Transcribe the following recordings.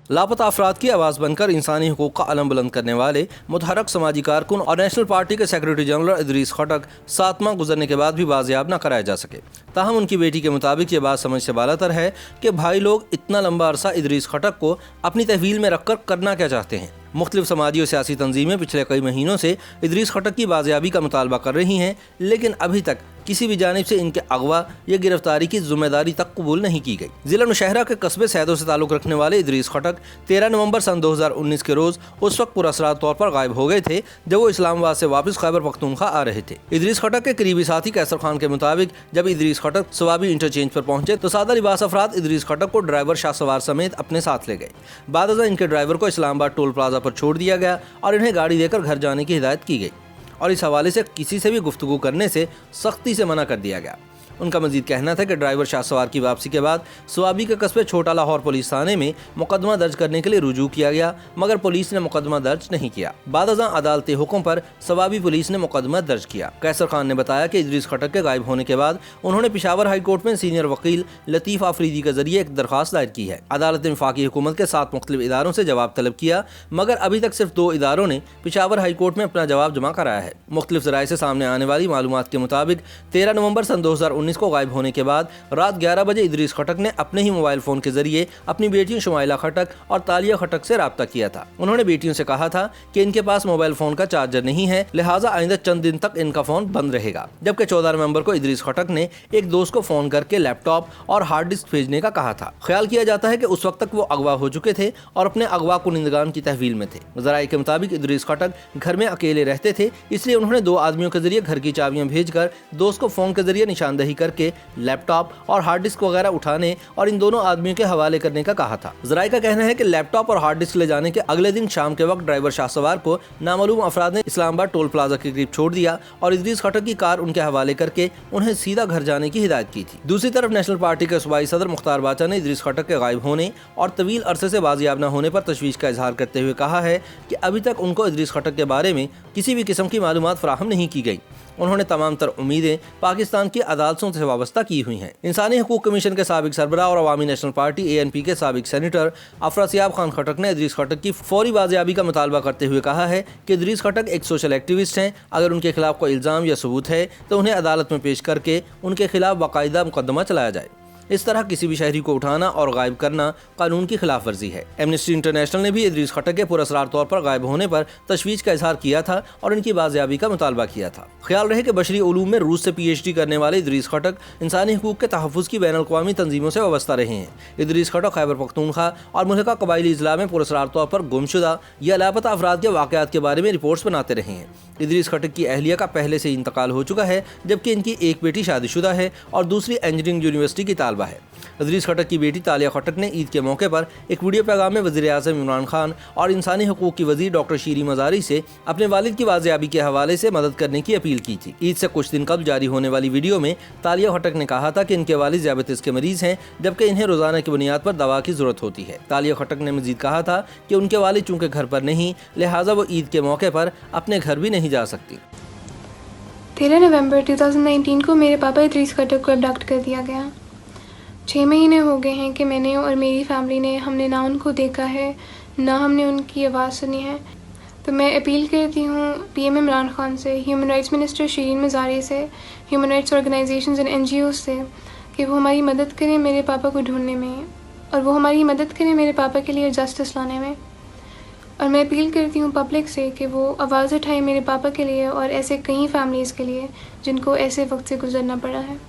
लापता अफराद की आवाज़ बनकर इंसानी हुकूक का अलम बुलंद करने वाले मुतहरक समाजी कारकुन और नेशनल पार्टी के सेक्रेटरी जनरल इदरीस खटक 7 माह गुजरने के बाद भी बाजियाब न कराए जा सके। ताहम उनकी बेटी के मुताबिक ये बात समझ से बालातर है कि भाई लोग इतना लंबा अरसा इदरीस खटक को अपनी तहवील में रखकर करना क्या चाहते हैं। मुख्तलिफ समाजी और सियासी तंजीमें पिछले कई महीनों से इदरीस खटक की बाजियाबी का मुतालबा कर रही हैं, लेकिन अभी तक किसी भी जानिब से इनके अगवा या गिरफ्तारी की जिम्मेदारी तक कबूल नहीं की गई। जिला नौशहरा के कस्बे सैदो से ताल्लुक़ रखने वाले इदरीस खटक 13 नवंबर सन 2019 के रोज़ उस वक्त पुरअसरार तौर पर गायब हो गए थे जब वो इस्लामाबाद से वापस खैबर पख्तूनख्वा आ रहे थे। इदरीस खटक के करीबी साथी कैसर खान के मुताबिक जब इदरीस खटक सवाबी इंटरचेंज पर पहुंचे तो सादा लिबास अफराद इदरीस खटक को ड्राइवर शाहसवार समेत अपने साथ ले गए। बाद इनके ड्राइवर को इस्लामाबाद टोल प्लाजा पर छोड़ दिया गया और इन्हें गाड़ी देकर घर जाने की हिदायत की गई और इस हवाले से किसी से भी गुफ्तगू करने से सख्ती से मना कर दिया गया। उनका मजीद कहना था कि ड्राइवर शाहसवार की वापसी के बाद स्वाबी के कस्बे छोटा लाहौर पुलिस थाने में मुकदमा दर्ज करने के लिए रुजू किया गया, मगर पुलिस ने मुकदमा दर्ज नहीं किया। बाद अदालती हुक्म पर स्वाबी पुलिस ने मुकदमा दर्ज किया। कैसर खान ने बताया कि इदरीस खटक के गायब होने के बाद उन्होंने पेशावर हाई कोर्ट में सीनियर वकील लतीफ़ आफरीदी के जरिए एक दरख्वास्त दायर की है। अदालत ने वफाकी हुकूमत के 7 मुख्तलिफ इदारों से जवाब तलब किया, मगर अभी तक सिर्फ 2 इदारों ने पेशावर हाई कोर्ट में अपना जवाब जमा कराया है। मुख्तलिफ ज़राए से सामने आने वाली मालूमात के मुताबिक 13 नवंबर सन 2019 को गायब होने के बाद रात 11 बजे इदरीस खटक ने अपने ही मोबाइल फ़ोन के जरिए अपनी बेटियों शुमाइला खटक और तालिया खटक से राब्ता किया था। उन्होंने बेटियों से कहा था कि इनके पास मोबाइल फ़ोन का चार्जर नहीं है, लिहाजा आइंदा चंद दिन तक इनका फ़ोन बंद रहेगा। जबकि 14 नवंबर को इदरीस खटक ने एक दोस्त को फ़ोन करके लैपटॉप और हार्ड डिस्क भेजने का कहा था। ख्याल किया जाता है कि उस वक्त तक वो अगवा हो चुके थे और अपने अगवा कुनिंदगान की तहवील में थे। ज़राए के मुताबिक इदरीस खटक घर में अकेले रहते थे, इसलिए उन्होंने 2 आदमियों के जरिए घर की चाबियां भेजकर दोस्त को फ़ोन के जरिए निशानदही करके लैपटॉप और हार्ड डिस्क वगैरह उठाने और इन दोनों आदमियों के हवाले करने का कहा था। ज़राए का कहना है कि लैपटॉप और हार्ड डिस्क ले जाने के अगले दिन शाम के वक्त ड्राइवर शाहसवार को नामालूम अफराद ने इस्लामाबाद टोल प्लाजा के करीब छोड़ दिया और इदरीस खटक की कार उनके हवाले करके उन्हें सीधा घर जाने की हिदायत की थी। दूसरी तरफ नेशनल पार्टी के सूबाई सदर मुख्तार बाचा ने इदरीस खटक के गायब होने और तवील अरसे से बाजियाब न होने पर तशवीश का इजहार करते हुए कहा है कि अभी तक उनको इदरीस खटक के बारे में किसी भी किस्म की मालूमात फराहम नहीं की गई। उन्होंने तमाम तर उम्मीदें पाकिस्तान की अदालतों से वाबस्ता की हुई हैं। इंसानी हकूक कमीशन के साबिक सरबराह और अवामी नेशनल पार्टी ANP के साबिक सेनेटर अफरासियाब खान खटक ने इदरीस खटक की फौरी बाजियाबी का मुतालबा करते हुए कहा है कि इदरीस खटक एक सोशल एक्टिविस्ट हैं। अगर उनके खिलाफ कोई इल्ज़ाम या सबूत है तो उन्हें अदालत में पेश करके उनके खिलाफ बाकायदा मुकदमा चलाया जाए। इस तरह किसी भी शहरी को उठाना और गायब करना कानून की खिलाफ वर्जी है। एमनेस्टी इंटरनेशनल ने भी इदरीस खटक के पुरअसरार तौर पर गायब होने पर तशवीश का इजहार किया था और इनकी बाजियाबी का मुतालबा किया था। ख्याल रहे कि बशरी उलूम में रूस से PhD करने वाले इदरीस खटक इंसानी हकूक के तहफ़्फ़ुज़ की बैनुल-अक़वामी तंजीमों से वाबस्ता रहे हैं। इदरीस खटक खैबर पख्तूनख्वा और मुल्का कबायली अजला में पुरअसरार तौर पर गुमशुदा या लापता अफराद के वाक़यात के बारे में रिपोर्ट्स बनाते रहे हैं। इदरीस खटक की अहलिया का पहले से इंतकाल हो चुका है, जबकि इनकी एक बेटी शादीशुदा है और दूसरी इंजीनियरिंग यूनिवर्सिटी की तालबा है। इदरीस खटक की बेटी तालिया खटक ने ईद के मौके पर एक वीडियो पैगाम में वज़ीर-ए-आज़म इमरान खान और इंसानी हकूक़ की वज़ीर डॉक्टर शीरी मज़ारी से अपने वालिद की बाजियाबी के हवाले से मदद करने की अपील की थी। ईद से कुछ दिन कबल जारी होने वाली वीडियो में तालिया खटक ने कहा था कि इनके वालिद ज़ियाबतीस के मरीज़ हैं, जबकि इन्हें रोज़ाना की बुनियाद पर दवा की ज़रूरत होती है। तालिया खटक ने मज़ीद कहा था कि उनके वालिद चूँकि घर पर नहीं, लिहाजा वो ईद के मौके पर अपने घर भी नहीं जा सकती। 13 नवंबर 2019 को मेरे पापा इदरीस खटक को अबडक्ट कर दिया गया। 6 महीने हो गए हैं कि मैंने और मेरी फैमिली ने हमने ना उनको देखा है, ना हमने उनकी आवाज़ सुनी है। तो मैं अपील करती हूँ PM इमरान खान से, human rights minister Shireen Mazari से, human rights organisations and NGOs से कि वो हमारी मदद करें मेरे पापा को ढूंढने में और वो हमारी मदद करें मेरे पापा के लिए जस्टिस लाने में। और मैं अपील करती हूँ पब्लिक से कि वो आवाज़ उठाए मेरे पापा के लिए और ऐसे कई फैमिलीज़ के लिए जिनको ऐसे वक्त से गुजरना पड़ा है।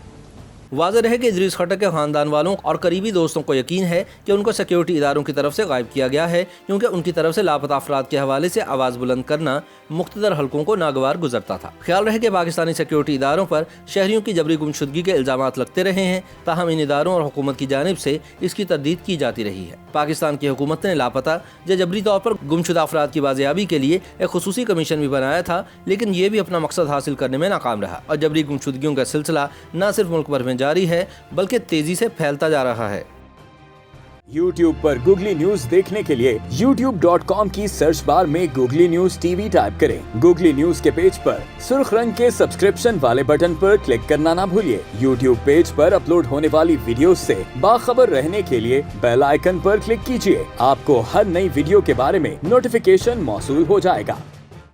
वाज़ेह है कि इदरीस खटक के ख़ानदान वालों और करीबी दोस्तों को यकीन है कि उनको सिक्योरिटी इदारों की तरफ से गायब किया गया है, क्योंकि उनकी तरफ से लापता अफराद के हवाले से आवाज़ बुलंद करना मुख्तदर हलकों को नागवार गुजरता था। ख्याल रहे कि पाकिस्तानी सिक्योरिटी इदारों पर शहरियों की जबरी गुमशुदगी के इल्ज़ामात लगते रहे हैं, ताहम इन इदारों और हुकूमत की जानिब से इसकी तरदीद की जाती रही है। पाकिस्तान की हुकूमत ने लापता या जबरी तौर पर गुमशुदा अफराद की बाजियाबी के लिए एक खुसूसी कमीशन भी बनाया था, लेकिन ये भी अपना मकसद हासिल करने में नाकाम रहा और जबरी गुमशुदगियों का सिलसिला न सिर्फ मुल्क भर में जारी है बल्कि तेज़ी से फैलता जा रहा है। YouTube पर गूगली न्यूज देखने के लिए youtube.com की सर्च बार में गूगली न्यूज टीवी टाइप करें। गूगली न्यूज के पेज पर सुर्ख रंग के सब्सक्रिप्शन वाले बटन पर क्लिक करना ना भूलिए। YouTube पेज पर अपलोड होने वाली वीडियोस से बाखबर रहने के लिए बेल आइकन पर क्लिक कीजिए। आपको हर नई वीडियो के बारे में नोटिफिकेशन मौसूल हो जाएगा।